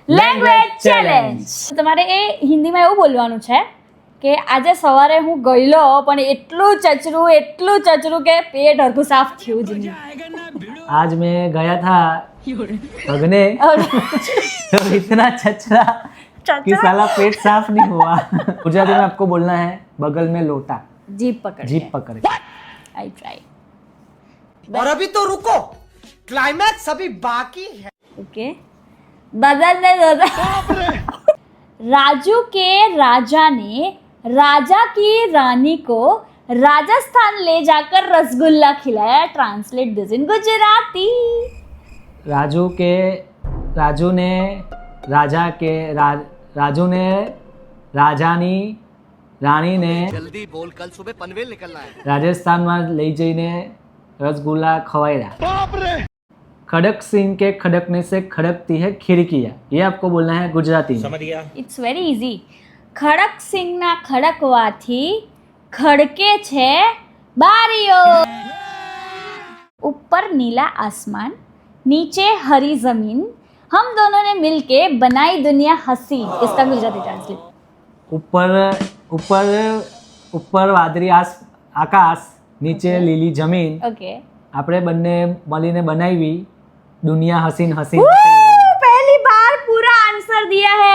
Language challenge. તમારે એ હિન્દીમાં એવું બોલવાનું છે કે આજે સવારે હું ગયેલો પણ એટલું ચચરું કે પેટ અડધું સાફ થયું જ નહીં. आज मैं गया था भगने तो इतना चचरा कि साला पेट साफ नहीं हुआ. गुजराती में आपको बोलना है बगल में लोटा, જીભ પકડ जीप पकड़ के. I try. और अभी तो रुको, क्लाइमैक्स अभी बाकी है. ओके. बदल राजू के राजा ने राजा की रानी को राजस्थान ले जाकर रसगुल्ला खिलाया. Translate this in Gujarati. Raju ने राजानी रानी ने जल्दी बोल, कल सुबह पनवेल निकलना है. राजस्थान में लई जईने रसगुल्ला खवाया. खड़क सिंह के खड़कने से खड़कती है खिड़कियाँ. ये आपको बोलना है गुजराती में. It's very easy. ખડક સિંહના ખડકવાથી ખડકે છે બારીઓ. ऊपर नीला आसमान, नीचे हरी जमीन, हम दोनों ने मिलके बनाई दुनिया हसी. इसका गुजराती ट्रांसलेट. ઉપર વાદળી આકાશ, નીચે લીલી જમીન, ओके. આપણે બંને મળીને બનાવી દુનિયા હસીન હસીન. पहली बार पूरा आंसर दिया है.